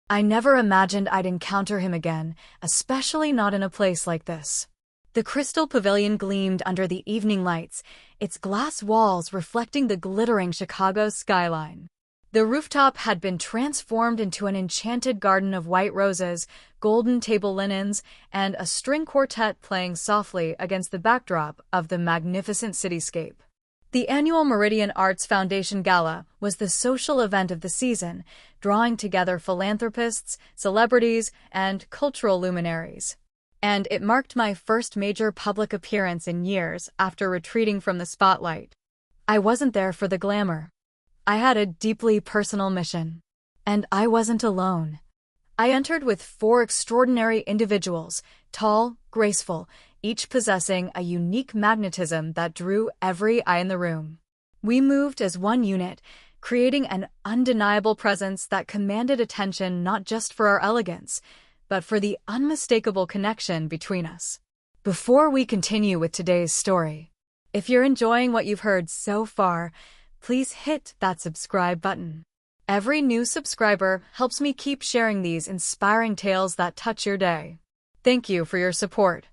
I never imagined I'd encounter him again, especially not in a place like this. The crystal pavilion gleamed under the evening lights, its glass walls reflecting the glittering Chicago skyline. The rooftop had been transformed into an enchanted garden of white roses, golden table linens, and a string quartet playing softly against the backdrop of the magnificent cityscape. The annual Meridian Arts Foundation Gala was the social event of the season, drawing together philanthropists, celebrities, and cultural luminaries. And it marked my first major public appearance in years after retreating from the spotlight. I wasn't there for the glamour. I had a deeply personal mission. And I wasn't alone. I entered with 4 extraordinary individuals, tall, graceful, each possessing a unique magnetism that drew every eye in the room. We moved as one unit, creating an undeniable presence that commanded attention not just for our elegance, but for the unmistakable connection between us. Before we continue with today's story, if you're enjoying what you've heard so far, please hit that subscribe button. Every new subscriber helps me keep sharing these inspiring tales that touch your day. Thank you for your support.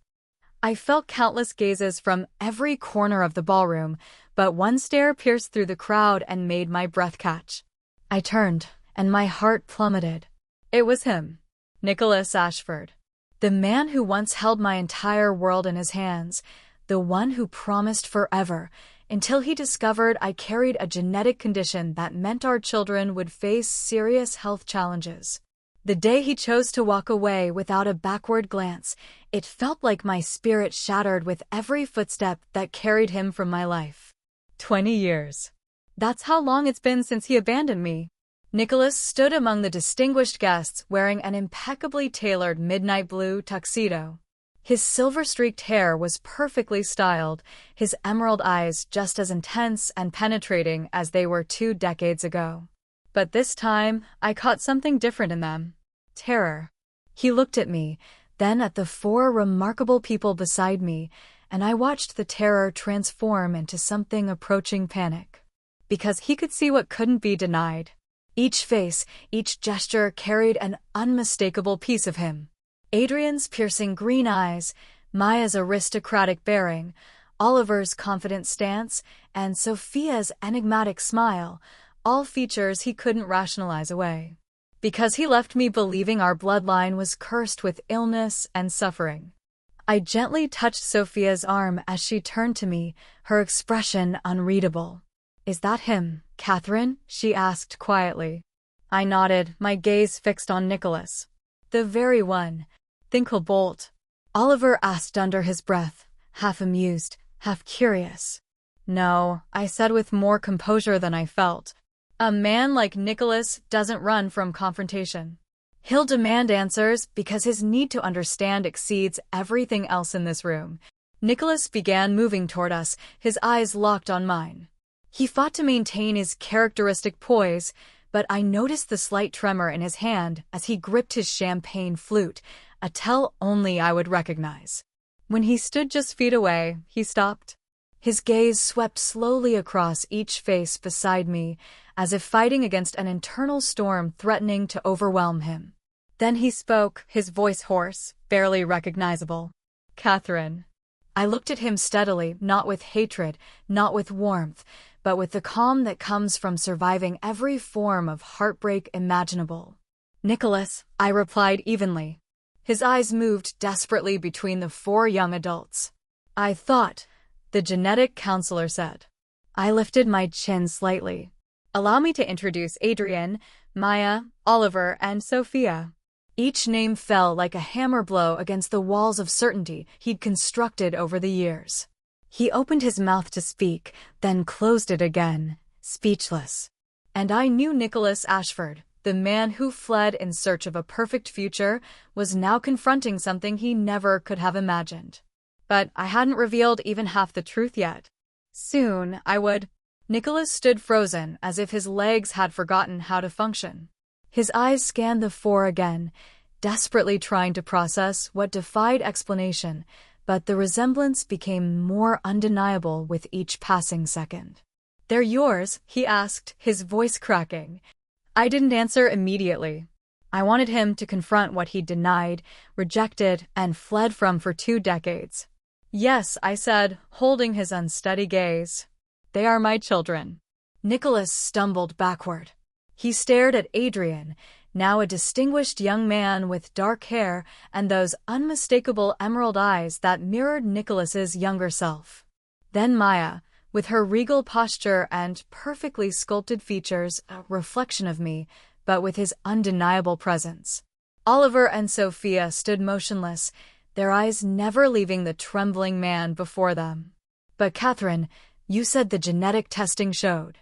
I felt countless gazes from every corner of the ballroom, but one stare pierced through the crowd and made my breath catch. I turned, and my heart plummeted. It was him, Nicholas Ashford. The man who once held my entire world in his hands, the one who promised forever, until he discovered I carried a genetic condition that meant our children would face serious health challenges. The day he chose to walk away without a backward glance, it felt like my spirit shattered with every footstep that carried him from my life. 20 years. That's how long it's been since he abandoned me. Nicholas stood among the distinguished guests wearing an impeccably tailored midnight blue tuxedo. His silver-streaked hair was perfectly styled, his emerald eyes just as intense and penetrating as they were 2 decades ago. But this time, I caught something different in them. Terror. He looked at me, then at the 4 remarkable people beside me, and I watched the terror transform into something approaching panic. Because he could see what couldn't be denied. Each face, each gesture carried an unmistakable piece of him. Adrian's piercing green eyes, Maya's aristocratic bearing, Oliver's confident stance, and Sophia's enigmatic smile, all features he couldn't rationalize away. Because he left me believing our bloodline was cursed with illness and suffering. I gently touched Sophia's arm as she turned to me, her expression unreadable. "Is that him, Catherine?" she asked quietly. I nodded, my gaze fixed on Nicholas. "The very one. Think he'll bolt?" Oliver asked under his breath, half amused, half curious. "No," I said with more composure than I felt. "A man like Nicholas doesn't run from confrontation. He'll demand answers because his need to understand exceeds everything else in this room." Nicholas began moving toward us, his eyes locked on mine. He fought to maintain his characteristic poise, but I noticed the slight tremor in his hand as he gripped his champagne flute, a tell only I would recognize. When he stood just feet away, he stopped. His gaze swept slowly across each face beside me, as if fighting against an internal storm threatening to overwhelm him. Then he spoke, his voice hoarse, barely recognizable. "Catherine." I looked at him steadily, not with hatred, not with warmth, but with the calm that comes from surviving every form of heartbreak imaginable. "Nicholas," I replied evenly. His eyes moved desperately between the 4 young adults. "I thought," the genetic counselor said. I lifted my chin slightly. "Allow me to introduce Adrian, Maya, Oliver, and Sophia." Each name fell like a hammer blow against the walls of certainty he'd constructed over the years. He opened his mouth to speak, then closed it again, speechless. And I knew Nicholas Ashford, the man who fled in search of a perfect future, was now confronting something he never could have imagined. But I hadn't revealed even half the truth yet. Soon, I would. Nicholas stood frozen, as if his legs had forgotten how to function. His eyes scanned the 4 again, desperately trying to process what defied explanation, but the resemblance became more undeniable with each passing second. "They're yours?" he asked, his voice cracking. I didn't answer immediately. I wanted him to confront what he'd denied, rejected, and fled from for 2 decades. Yes, I said, holding his unsteady gaze. They are my children. Nicholas stumbled backward. He stared at Adrian, now a distinguished young man with dark hair and those unmistakable emerald eyes that mirrored Nicholas's younger self. Then Maya, with her regal posture and perfectly sculpted features, a reflection of me, but with his undeniable presence. Oliver and Sophia stood motionless, their eyes never leaving the trembling man before them. But Catherine, you said the genetic testing showed.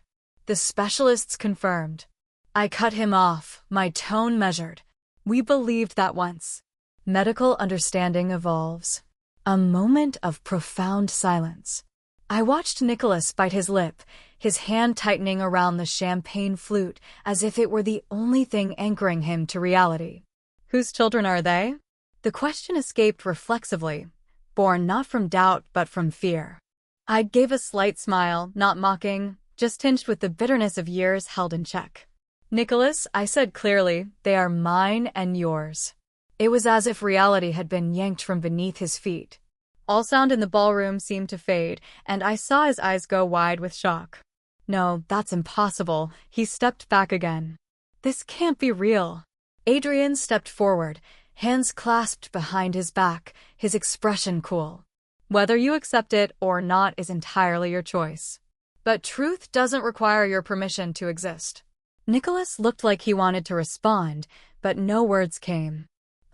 The specialists confirmed. I cut him off, my tone measured. We believed that once. Medical understanding evolves. A moment of profound silence. I watched Nicholas bite his lip, his hand tightening around the champagne flute as if it were the only thing anchoring him to reality. Whose children are they? The question escaped reflexively, born not from doubt but from fear. I gave a slight smile, not mocking, just tinged with the bitterness of years held in check. Nicholas, I said clearly, they are mine and yours. It was as if reality had been yanked from beneath his feet. All sound in the ballroom seemed to fade, and I saw his eyes go wide with shock. No, that's impossible. He stepped back again. This can't be real. Adrian stepped forward, hands clasped behind his back, his expression cool. Whether you accept it or not is entirely your choice. But truth doesn't require your permission to exist. Nicholas looked like he wanted to respond, but no words came.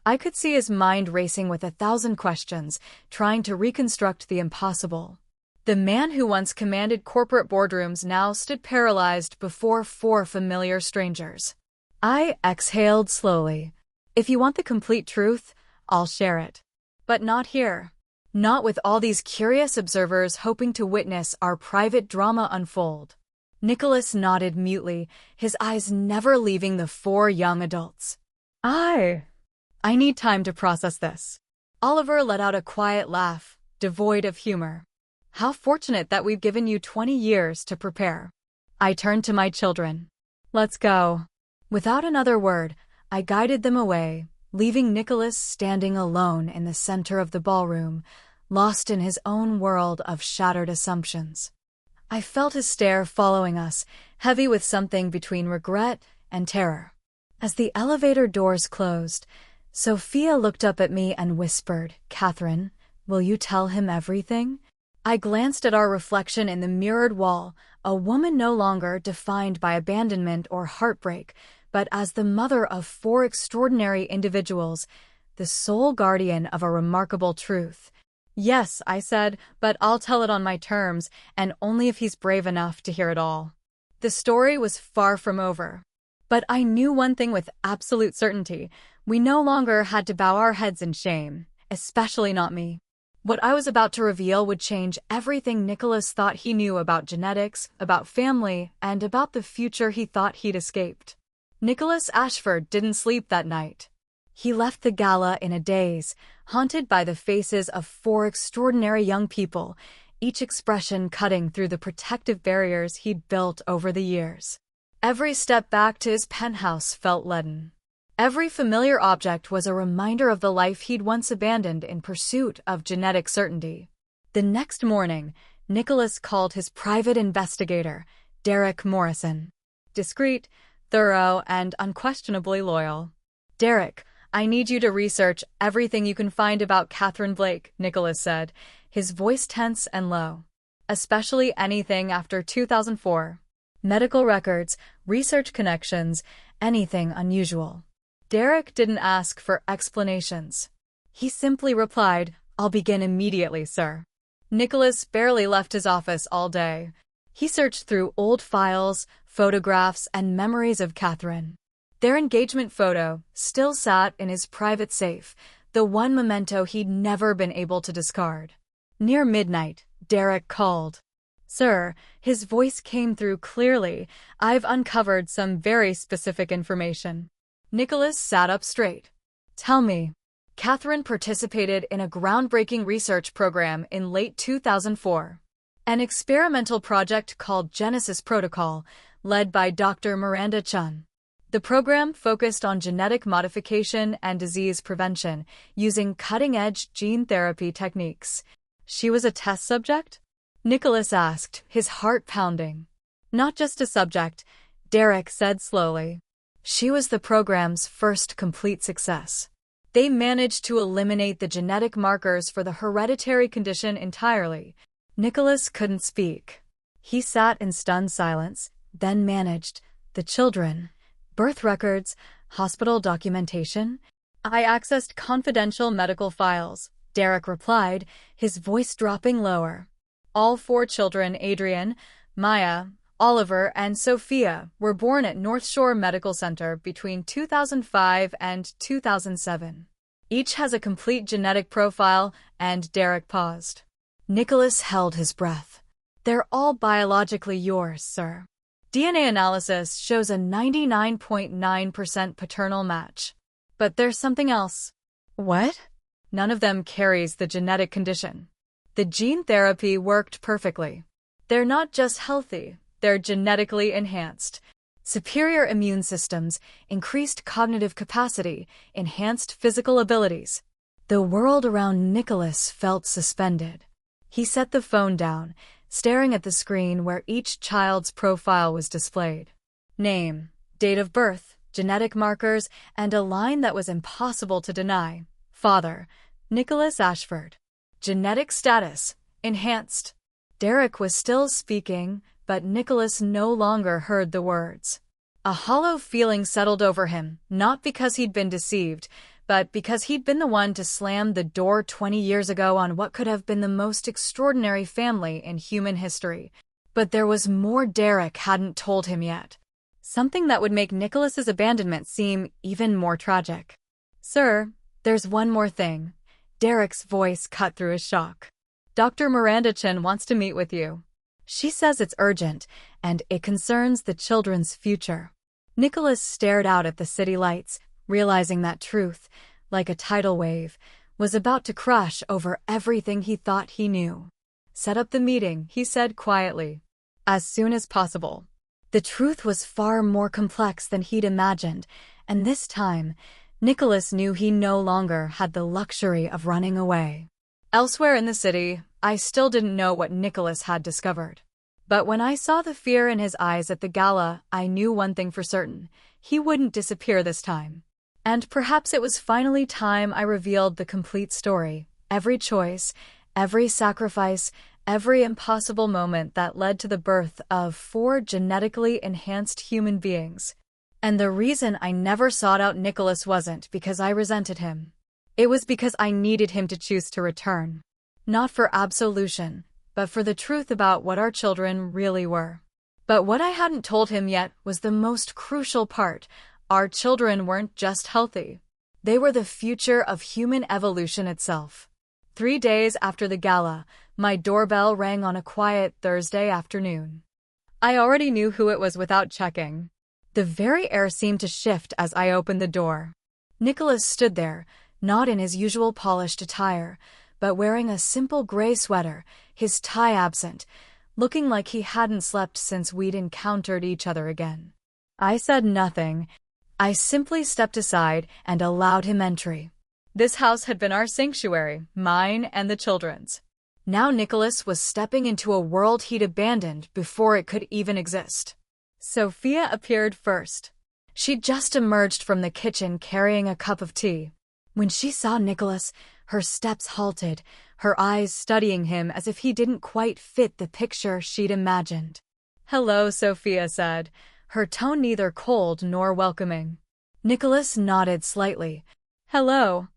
I could see his mind racing with 1,000 questions, trying to reconstruct the impossible. The man who once commanded corporate boardrooms now stood paralyzed before 4 familiar strangers. I exhaled slowly. If you want the complete truth, I'll share it. But not here. Not with all these curious observers hoping to witness our private drama unfold. Nicholas nodded mutely, his eyes never leaving the 4 young adults. I need time to process this. Oliver let out a quiet laugh, devoid of humor. How fortunate that we've given you 20 years to prepare. I turned to my children. Let's go. Without another word, I guided them away, leaving Nicholas standing alone in the center of the ballroom, lost in his own world of shattered assumptions. I felt his stare following us, heavy with something between regret and terror. As the elevator doors closed, Sophia looked up at me and whispered, "Catherine, will you tell him everything?" I glanced at our reflection in the mirrored wall, a woman no longer defined by abandonment or heartbreak, but as the mother of 4 extraordinary individuals, the sole guardian of a remarkable truth. Yes, I said, but I'll tell it on my terms, and only if he's brave enough to hear it all. The story was far from over. But I knew one thing with absolute certainty. We no longer had to bow our heads in shame, especially not me. What I was about to reveal would change everything Nicholas thought he knew about genetics, about family, and about the future he thought he'd escaped. Nicholas Ashford didn't sleep that night. He left the gala in a daze, haunted by the faces of 4 extraordinary young people, each expression cutting through the protective barriers he'd built over the years. Every step back to his penthouse felt leaden. Every familiar object was a reminder of the life he'd once abandoned in pursuit of genetic certainty. The next morning, Nicholas called his private investigator, Derek Morrison. Discreet, thorough, and unquestionably loyal. "Derek, I need you to research everything you can find about Catherine Blake," Nicholas said, his voice tense and low. "Especially anything after 2004. Medical records, research connections, anything unusual." Derek didn't ask for explanations. He simply replied, "I'll begin immediately, sir." Nicholas barely left his office all day. He searched through old files, photographs, and memories of Catherine. Their engagement photo still sat in his private safe, the one memento he'd never been able to discard. Near midnight, Derek called. "Sir," his voice came through clearly, "I've uncovered some very specific information." Nicholas sat up straight. "Tell me." Catherine participated in a groundbreaking research program in late 2004. An experimental project called Genesis Protocol, led by Dr. Miranda Chun. The program focused on genetic modification and disease prevention using cutting-edge gene therapy techniques. She was a test subject? Nicholas asked, his heart pounding. Not just a subject, Derek said slowly. She was the program's first complete success. They managed to eliminate the genetic markers for the hereditary condition entirely. Nicholas couldn't speak. He sat in stunned silence, then managed the children. Birth records, hospital documentation. I accessed confidential medical files, Derek replied, his voice dropping lower. All 4 children, Adrian, Maya, Oliver, and Sophia, were born at North Shore Medical Center between 2005 and 2007. Each has a complete genetic profile, and Derek paused. Nicholas held his breath. They're all biologically yours, sir. DNA analysis shows a 99.9% paternal match. But there's something else. What? None of them carries the genetic condition. The gene therapy worked perfectly. They're not just healthy, they're genetically enhanced. Superior immune systems, increased cognitive capacity, enhanced physical abilities. The world around Nicholas felt suspended. He set the phone down, staring at the screen where each child's profile was displayed. Name, date of birth, genetic markers, and a line that was impossible to deny. Father, Nicholas Ashford. Genetic status, enhanced. Derek was still speaking, but Nicholas no longer heard the words. A hollow feeling settled over him, not because he'd been deceived, but because he'd been the one to slam the door 20 years ago on what could have been the most extraordinary family in human history. But there was more Derek hadn't told him yet. Something that would make Nicholas's abandonment seem even more tragic. Sir, there's one more thing. Derek's voice cut through his shock. Dr. Miranda Chen wants to meet with you. She says it's urgent, and it concerns the children's future. Nicholas stared out at the city lights, realizing that truth, like a tidal wave, was about to crush over everything he thought he knew. Set up the meeting, he said quietly. As soon as possible. The truth was far more complex than he'd imagined, and this time, Nicholas knew he no longer had the luxury of running away. Elsewhere in the city, I still didn't know what Nicholas had discovered. But when I saw the fear in his eyes at the gala, I knew one thing for certain. He wouldn't disappear this time. And perhaps it was finally time I revealed the complete story. Every choice, every sacrifice, every impossible moment that led to the birth of 4 genetically enhanced human beings. And the reason I never sought out Nicholas wasn't because I resented him. It was because I needed him to choose to return. Not for absolution, but for the truth about what our children really were. But what I hadn't told him yet was the most crucial part. Our children weren't just healthy. They were the future of human evolution itself. 3 days after the gala, my doorbell rang on a quiet Thursday afternoon. I already knew who it was without checking. The very air seemed to shift as I opened the door. Nicholas stood there, not in his usual polished attire, but wearing a simple gray sweater, his tie absent, looking like he hadn't slept since we'd encountered each other again. I said nothing. I simply stepped aside and allowed him entry. This house had been our sanctuary, mine and the children's. Now Nicholas was stepping into a world he'd abandoned before it could even exist. Sophia appeared first. She'd just emerged from the kitchen carrying a cup of tea. When she saw Nicholas, her steps halted, her eyes studying him as if he didn't quite fit the picture she'd imagined. "Hello," Sophia said, her tone neither cold nor welcoming. Nicholas nodded slightly. "Hello."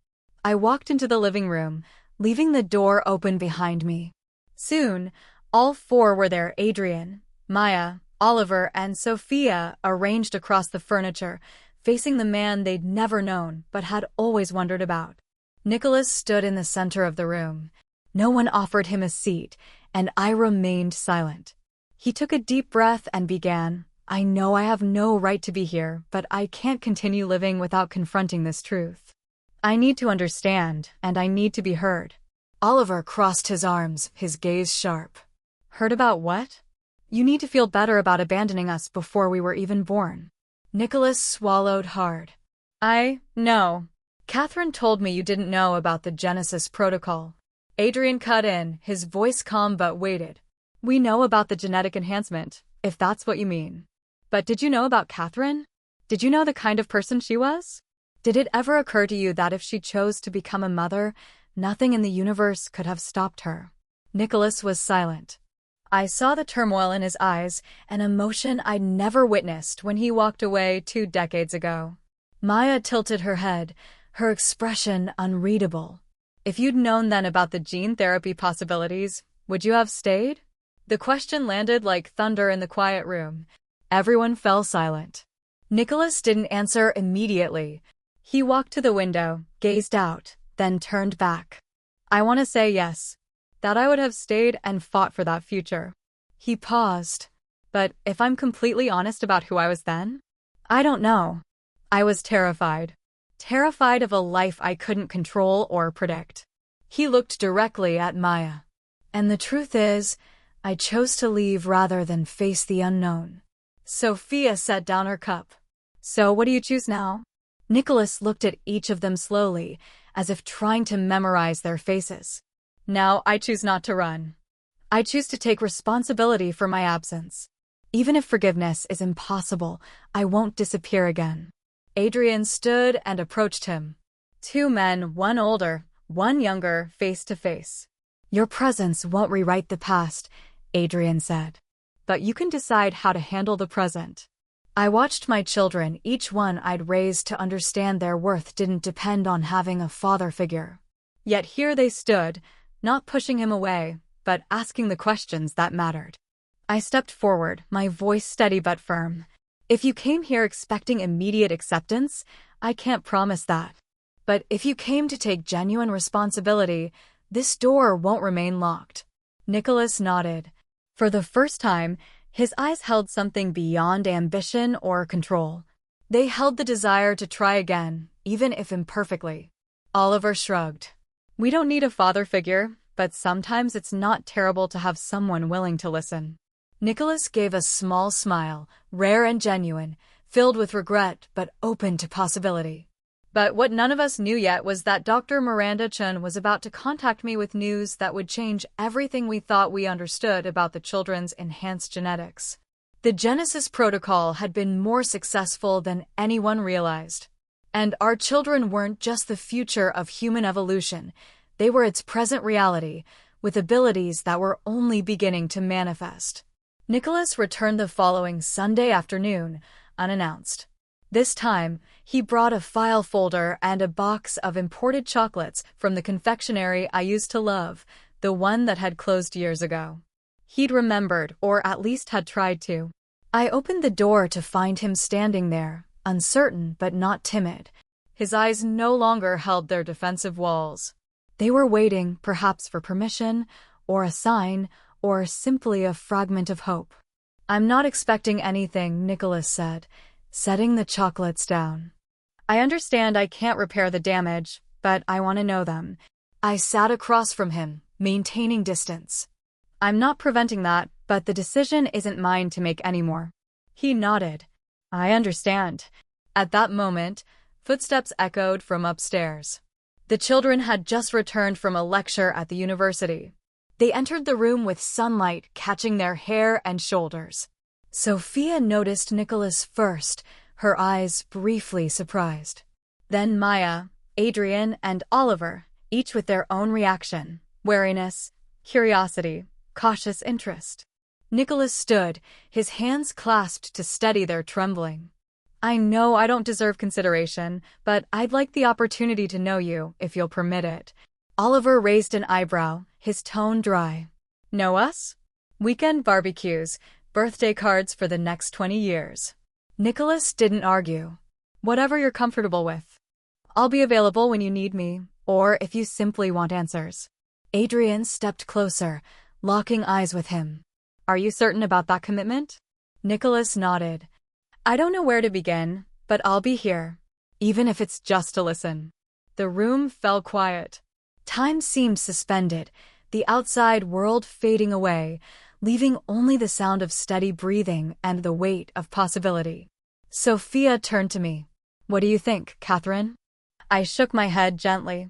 I walked into the living room, leaving the door open behind me. Soon, all 4 were there: Adrian, Maya, Oliver, and Sophia, arranged across the furniture, facing the man they'd never known but had always wondered about. Nicholas stood in the center of the room. No one offered him a seat, and I remained silent. He took a deep breath and began, "I know I have no right to be here, but I can't continue living without confronting this truth. I need to understand, and I need to be heard." Oliver crossed his arms, his gaze sharp. "Heard about what?" "You need to feel better about abandoning us before we were even born." Nicholas swallowed hard. No. Catherine told me you didn't know about the Genesis protocol. Adrian cut in, his voice calm but weighted. We know about the genetic enhancement, if that's what you mean. But did you know about Catherine? Did you know the kind of person she was? Did it ever occur to you that if she chose to become a mother, nothing in the universe could have stopped her? Nicholas was silent. I saw the turmoil in his eyes, an emotion I'd never witnessed when he walked away 2 decades ago. Maya tilted her head, her expression unreadable. If you'd known then about the gene therapy possibilities, would you have stayed? The question landed like thunder in the quiet room. Everyone fell silent. Nicholas didn't answer immediately. He walked to the window, gazed out, then turned back. I want to say yes, that I would have stayed and fought for that future. He paused. But if I'm completely honest about who I was then, I don't know. I was terrified. Terrified of a life I couldn't control or predict. He looked directly at Maya. And the truth is, I chose to leave rather than face the unknown. Sophia set down her cup. So what do you choose now? Nicholas looked at each of them slowly, as if trying to memorize their faces. Now I choose not to run. I choose to take responsibility for my absence. Even if forgiveness is impossible, I won't disappear again. Adrian stood and approached him. 2 men, one older, one younger, face to face. Your presence won't rewrite the past, Adrian said. But you can decide how to handle the present. I watched my children, each one I'd raised to understand their worth didn't depend on having a father figure. Yet here they stood, not pushing him away, but asking the questions that mattered. I stepped forward, my voice steady but firm. If you came here expecting immediate acceptance, I can't promise that. But if you came to take genuine responsibility, this door won't remain locked. Nicholas nodded. For the first time, his eyes held something beyond ambition or control. They held the desire to try again, even if imperfectly. Oliver shrugged. We don't need a father figure, but sometimes it's not terrible to have someone willing to listen. Nicholas gave a small smile, rare and genuine, filled with regret but open to possibility. But what none of us knew yet was that Dr. Miranda Chun was about to contact me with news that would change everything we thought we understood about the children's enhanced genetics. The Genesis protocol had been more successful than anyone realized. And our children weren't just the future of human evolution, they were its present reality, with abilities that were only beginning to manifest. Nicholas returned the following Sunday afternoon, unannounced. This time, he brought a file folder and a box of imported chocolates from the confectionery I used to love, the one that had closed years ago. He'd remembered, or at least had tried to. I opened the door to find him standing there, uncertain but not timid. His eyes no longer held their defensive walls. They were waiting, perhaps for permission, or a sign, or simply a fragment of hope. I'm not expecting anything, Nicholas said, setting the chocolates down. I understand I can't repair the damage, but I want to know them. I sat across from him, maintaining distance. I'm not preventing that, but the decision isn't mine to make anymore. He nodded. I understand. At that moment, footsteps echoed from upstairs. The children had just returned from a lecture at the university. They entered the room with sunlight catching their hair and shoulders. Sophia noticed Nicholas first, her eyes briefly surprised. Then Maya, Adrian, and Oliver, each with their own reaction: wariness, curiosity, cautious interest. Nicholas stood, his hands clasped to steady their trembling. I know I don't deserve consideration, but I'd like the opportunity to know you, if you'll permit it. Oliver raised an eyebrow, his tone dry. Know us? Weekend barbecues, birthday cards for the next 20 years. Nicholas didn't argue. Whatever you're comfortable with. I'll be available when you need me, or if you simply want answers. Adrian stepped closer, locking eyes with him. Are you certain about that commitment? Nicholas nodded. I don't know where to begin, but I'll be here, even if it's just to listen. The room fell quiet. Time seemed suspended, the outside world fading away, leaving only the sound of steady breathing and the weight of possibility. Sophia turned to me. What do you think, Catherine? I shook my head gently.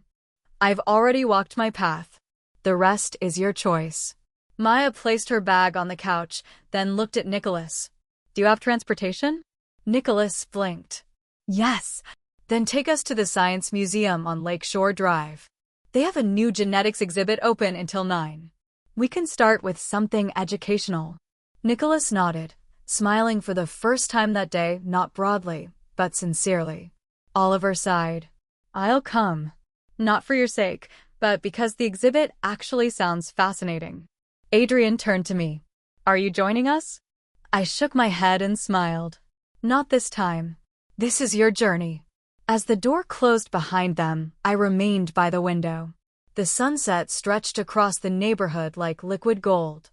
I've already walked my path. The rest is your choice. Maya placed her bag on the couch, then looked at Nicholas. Do you have transportation? Nicholas blinked. Yes. Then take us to the Science Museum on Lakeshore Drive. They have a new genetics exhibit open until 9. We can start with something educational. Nicholas nodded, smiling for the first time that day, not broadly, but sincerely. Oliver sighed. I'll come. Not for your sake, but because the exhibit actually sounds fascinating. Adrian turned to me. Are you joining us? I shook my head and smiled. Not this time. This is your journey. As the door closed behind them, I remained by the window. The sunset stretched across the neighborhood like liquid gold.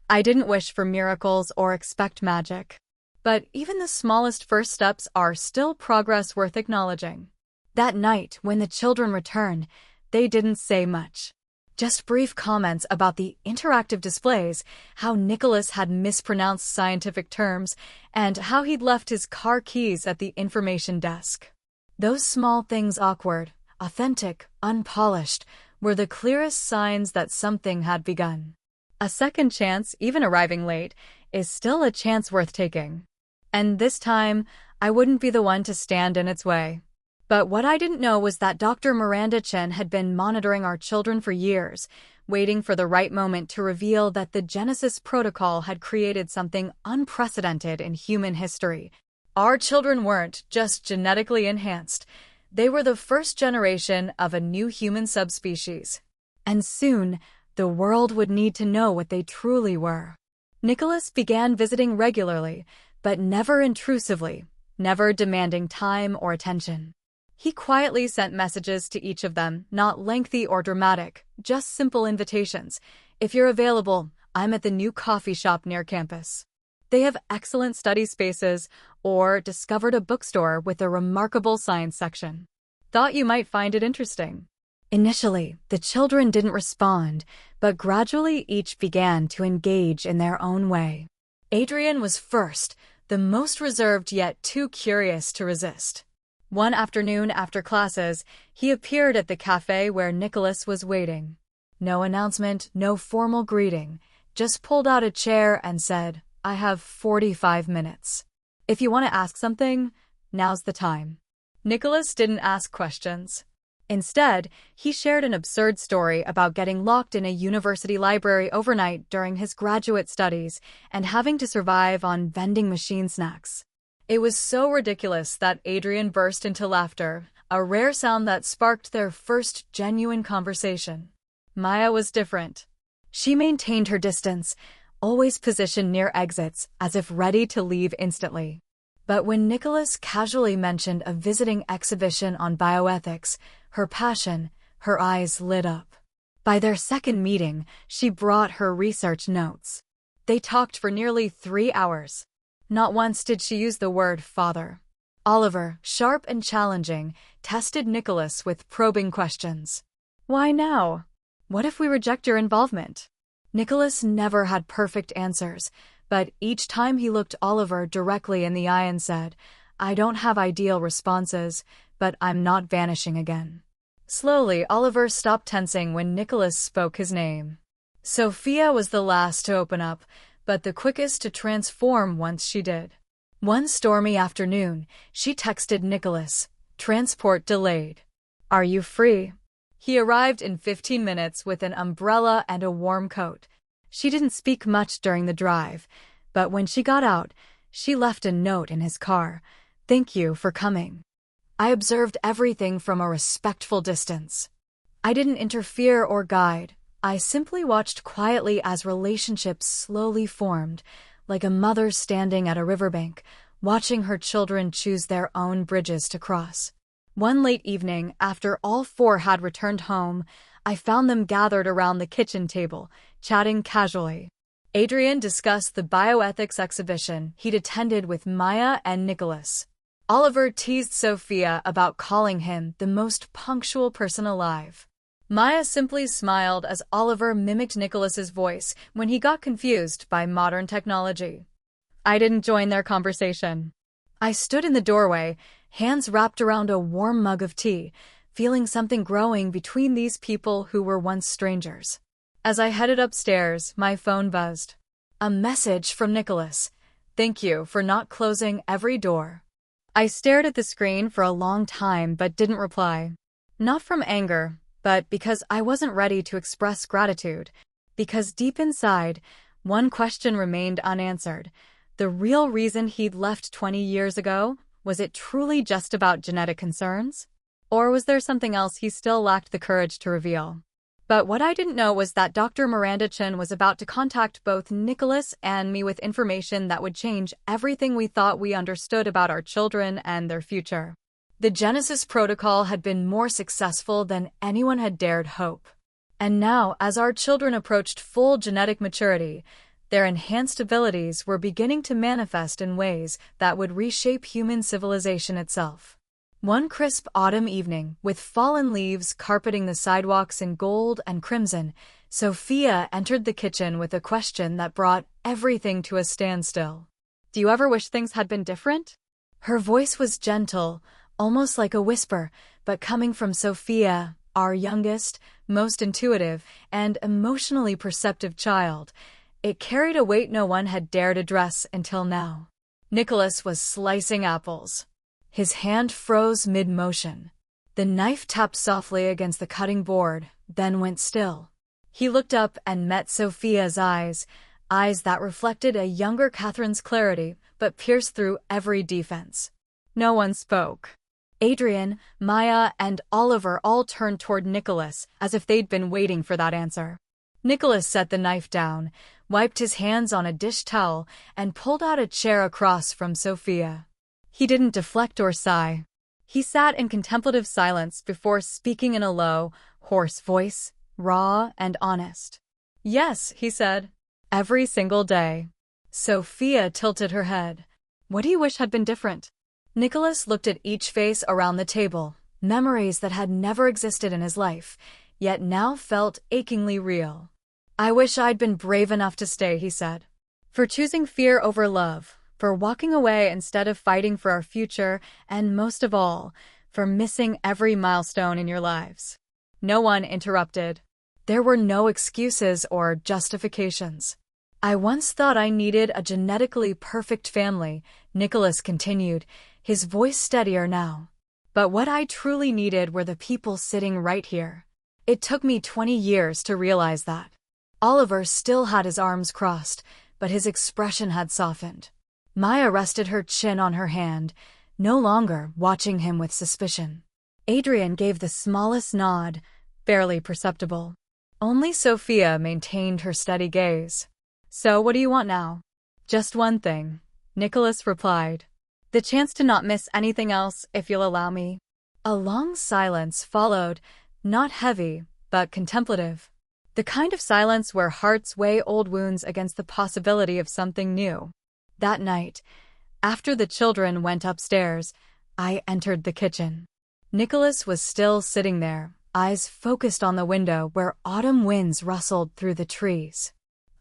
I didn't wish for miracles or expect magic. But even the smallest first steps are still progress worth acknowledging. That night, when the children returned, they didn't say much. Just brief comments about the interactive displays, how Nicholas had mispronounced scientific terms, and how he'd left his car keys at the information desk. Those small things, awkward, authentic, unpolished, were the clearest signs that something had begun. A second chance, even arriving late, is still a chance worth taking. And this time, I wouldn't be the one to stand in its way. But what I didn't know was that Dr. Miranda Chen had been monitoring our children for years, waiting for the right moment to reveal that the Genesis protocol had created something unprecedented in human history. Our children weren't just genetically enhanced. They were the first generation of a new human subspecies. And soon, the world would need to know what they truly were. Nicholas began visiting regularly, but never intrusively, never demanding time or attention. He quietly sent messages to each of them, not lengthy or dramatic, just simple invitations. If you're available, I'm at the new coffee shop near campus. They have excellent study spaces, or discovered a bookstore with a remarkable science section. Thought you might find it interesting. Initially, the children didn't respond, but gradually each began to engage in their own way. Adrian was first, the most reserved yet too curious to resist. One afternoon after classes, he appeared at the cafe where Nicholas was waiting. No announcement, no formal greeting, just pulled out a chair and said, I have 45 minutes. If you want to ask something, now's the time. Nicholas didn't ask questions. Instead, he shared an absurd story about getting locked in a university library overnight during his graduate studies and having to survive on vending machine snacks. It was so ridiculous that Adrian burst into laughter, a rare sound that sparked their first genuine conversation. Maya was different. She maintained her distance, always positioned near exits, as if ready to leave instantly. But when Nicholas casually mentioned a visiting exhibition on bioethics, her passion, her eyes lit up. By their second meeting, she brought her research notes. They talked for nearly 3 hours. Not once did she use the word father. Oliver, sharp and challenging, tested Nicholas with probing questions. Why now? What if we reject your involvement? Nicholas never had perfect answers, but each time he looked Oliver directly in the eye and said, I don't have ideal responses, but I'm not vanishing again. Slowly, Oliver stopped tensing when Nicholas spoke his name. Sophia was the last to open up, but the quickest to transform once she did. One stormy afternoon, she texted Nicholas, transport delayed. Are you free? He arrived in 15 minutes with an umbrella and a warm coat. She didn't speak much during the drive, but when she got out, she left a note in his car. Thank you for coming. I observed everything from a respectful distance. I didn't interfere or guide. I simply watched quietly as relationships slowly formed, like a mother standing at a riverbank, watching her children choose their own bridges to cross. One late evening, after all 4 had returned home, I found them gathered around the kitchen table, chatting casually. Adrian discussed the bioethics exhibition he'd attended with Maya and Nicholas. Oliver teased Sophia about calling him the most punctual person alive. Maya simply smiled as Oliver mimicked Nicholas's voice when he got confused by modern technology. I didn't join their conversation. I stood in the doorway, hands wrapped around a warm mug of tea, feeling something growing between these people who were once strangers. As I headed upstairs, my phone buzzed. A message from Nicholas. "Thank you for not closing every door." I stared at the screen for a long time but didn't reply. Not from anger, but because I wasn't ready to express gratitude. Because deep inside, one question remained unanswered. The real reason he'd left 20 years ago, was it truly just about genetic concerns? Or was there something else he still lacked the courage to reveal? But what I didn't know was that Dr. Miranda Chen was about to contact both Nicholas and me with information that would change everything we thought we understood about our children and their future. The Genesis protocol had been more successful than anyone had dared hope. And now, as our children approached full genetic maturity, their enhanced abilities were beginning to manifest in ways that would reshape human civilization itself. One crisp autumn evening, with fallen leaves carpeting the sidewalks in gold and crimson, Sophia entered the kitchen with a question that brought everything to a standstill. "Do you ever wish things had been different?" Her voice was gentle, almost like a whisper, but coming from Sophia, our youngest, most intuitive, and emotionally perceptive child, it carried a weight no one had dared address until now. Nicholas was slicing apples. His hand froze mid-motion. The knife tapped softly against the cutting board, then went still. He looked up and met Sophia's eyes that reflected a younger Catherine's clarity, but pierced through every defense. No one spoke. Adrian, Maya, and Oliver all turned toward Nicholas, as if they'd been waiting for that answer. Nicholas set the knife down, wiped his hands on a dish towel, and pulled out a chair across from Sophia. He didn't deflect or sigh. He sat in contemplative silence before speaking in a low, hoarse voice, raw and honest. "Yes," he said. "Every single day." Sophia tilted her head. "What do you wish had been different?" Nicholas looked at each face around the table, memories that had never existed in his life, yet now felt achingly real. "I wish I'd been brave enough to stay," he said. "For choosing fear over love, for walking away instead of fighting for our future, and most of all, for missing every milestone in your lives." No one interrupted. There were no excuses or justifications. "I once thought I needed a genetically perfect family," Nicholas continued, his voice steadier now. "But what I truly needed were the people sitting right here. It took me 20 years to realize that." Oliver still had his arms crossed, but his expression had softened. Maya rested her chin on her hand, no longer watching him with suspicion. Adrian gave the smallest nod, barely perceptible. Only Sophia maintained her steady gaze. "So what do you want now?" "Just one thing," Nicholas replied. "The chance to not miss anything else, if you'll allow me." A long silence followed, not heavy, but contemplative. The kind of silence where hearts weigh old wounds against the possibility of something new. That night, after the children went upstairs, I entered the kitchen. Nicholas was still sitting there, eyes focused on the window where autumn winds rustled through the trees.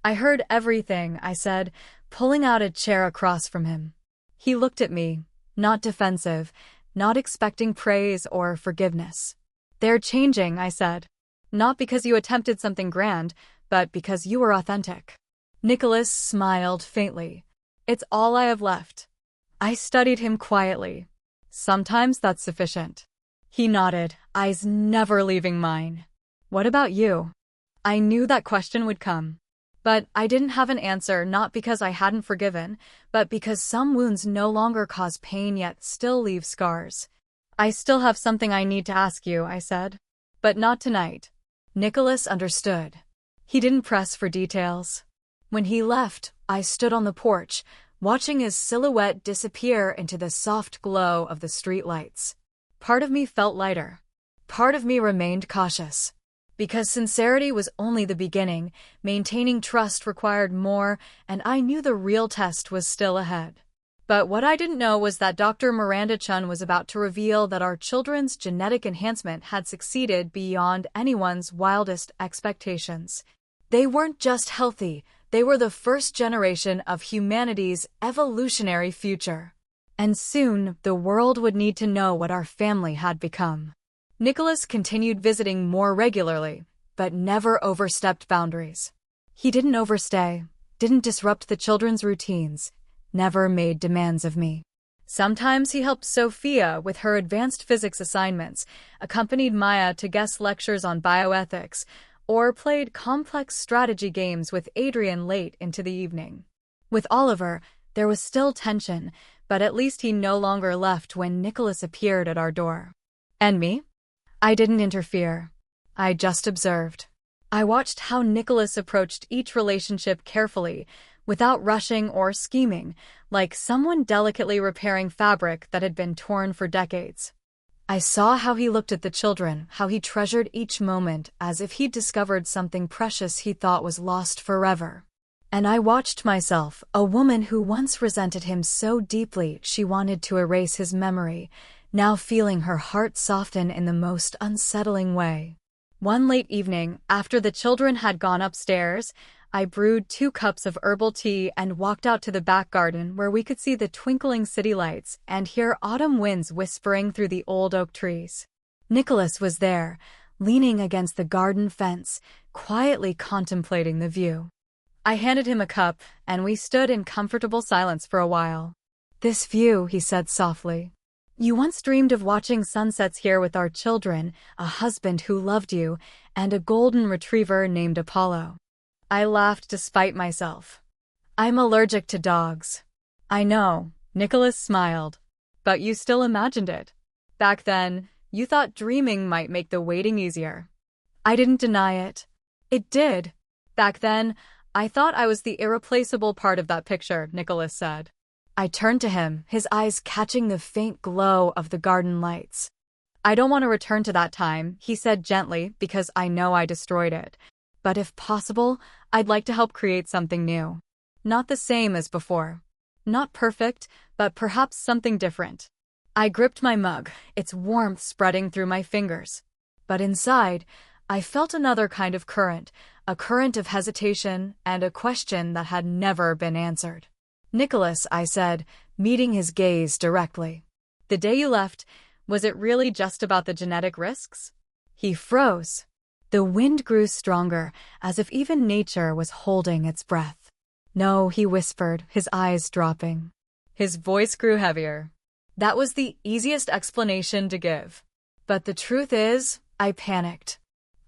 "I heard everything," I said, pulling out a chair across from him. He looked at me, not defensive, not expecting praise or forgiveness. "They're changing," I said. "Not because you attempted something grand, but because you were authentic." Nicholas smiled faintly. "It's all I have left." I studied him quietly. "Sometimes that's sufficient." He nodded, eyes never leaving mine. "What about you?" I knew that question would come. But I didn't have an answer, not because I hadn't forgiven, but because some wounds no longer cause pain yet still leave scars. "I still have something I need to ask you," I said. "But not tonight." Nicholas understood. He didn't press for details. When he left, I stood on the porch, watching his silhouette disappear into the soft glow of the streetlights. Part of me felt lighter. Part of me remained cautious. Because sincerity was only the beginning, maintaining trust required more, and I knew the real test was still ahead. But what I didn't know was that Dr. Miranda Chen was about to reveal that our children's genetic enhancement had succeeded beyond anyone's wildest expectations. They weren't just healthy, they were the first generation of humanity's evolutionary future. And soon, the world would need to know what our family had become. Nicholas continued visiting more regularly, but never overstepped boundaries. He didn't overstay, didn't disrupt the children's routines, never made demands of me. Sometimes he helped Sophia with her advanced physics assignments, accompanied Maya to guest lectures on bioethics, or played complex strategy games with Adrian late into the evening. With Oliver, there was still tension, but at least he no longer left when Nicholas appeared at our door. And me? I didn't interfere. I just observed. I watched how Nicholas approached each relationship carefully, without rushing or scheming, like someone delicately repairing fabric that had been torn for decades. I saw how he looked at the children, how he treasured each moment as if he'd discovered something precious he thought was lost forever. And I watched myself, a woman who once resented him so deeply she wanted to erase his memory, now feeling her heart soften in the most unsettling way. One late evening, after the children had gone upstairs, I brewed 2 cups of herbal tea and walked out to the back garden where we could see the twinkling city lights and hear autumn winds whispering through the old oak trees. Nicholas was there, leaning against the garden fence, quietly contemplating the view. I handed him a cup, and we stood in comfortable silence for a while. "This view," he said softly. "You once dreamed of watching sunsets here with our children, a husband who loved you, and a golden retriever named Apollo." I laughed despite myself. "I'm allergic to dogs." "I know," Nicholas smiled. "But you still imagined it. Back then, you thought dreaming might make the waiting easier." I didn't deny it. It did. "Back then, I thought I was the irreplaceable part of that picture," Nicholas said. I turned to him, his eyes catching the faint glow of the garden lights. "I don't want to return to that time," he said gently, "because I know I destroyed it. But if possible, I'd like to help create something new. Not the same as before. Not perfect, but perhaps something different." I gripped my mug, its warmth spreading through my fingers. But inside, I felt another kind of current, a current of hesitation and a question that had never been answered. "Nicholas," I said, meeting his gaze directly. "The day you left, was it really just about the genetic risks?" He froze. The wind grew stronger, as if even nature was holding its breath. "No," he whispered, his eyes dropping. His voice grew heavier. "That was the easiest explanation to give. But the truth is, I panicked.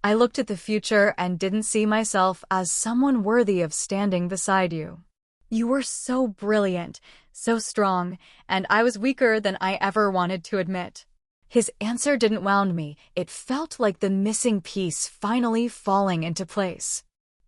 I looked at the future and didn't see myself as someone worthy of standing beside you. You were so brilliant, so strong, and I was weaker than I ever wanted to admit." His answer didn't wound me. It felt like the missing piece finally falling into place.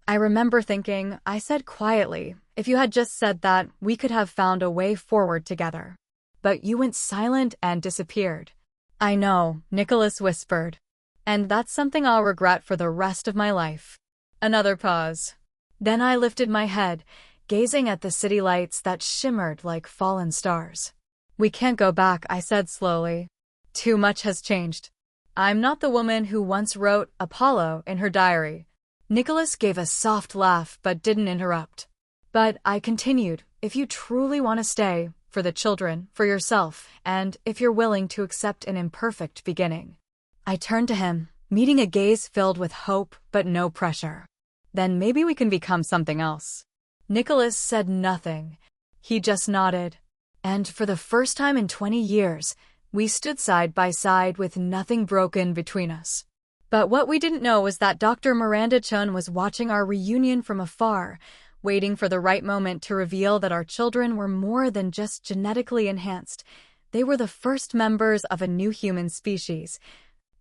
I remember thinking, I said quietly, "If you had just said that, we could have found a way forward together." But you went silent and disappeared. "I know," Nicholas whispered. "And that's something I'll regret for the rest of my life." Another pause. Then I lifted my head, gazing at the city lights that shimmered like fallen stars. "We can't go back," I said slowly. "Too much has changed. I'm not the woman who once wrote Apollo in her diary." Nicholas gave a soft laugh but didn't interrupt. "But," I continued, "if you truly want to stay, for the children, for yourself, and if you're willing to accept an imperfect beginning." I turned to him, meeting a gaze filled with hope but no pressure. "Then maybe we can become something else." Nicholas said nothing. He just nodded. And for the first time in 20 years, we stood side by side with nothing broken between us. But what we didn't know was that Dr. Miranda Chun was watching our reunion from afar, waiting for the right moment to reveal that our children were more than just genetically enhanced. They were the first members of a new human species,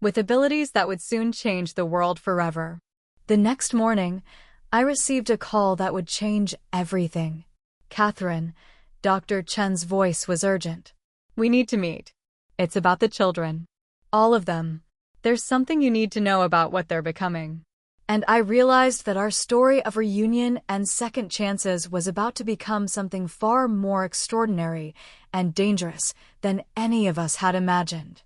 with abilities that would soon change the world forever. The next morning, I received a call that would change everything. "Catherine," Dr. Chen's voice was urgent. "We need to meet. It's about the children. All of them. There's something you need to know about what they're becoming." And I realized that our story of reunion and second chances was about to become something far more extraordinary and dangerous than any of us had imagined.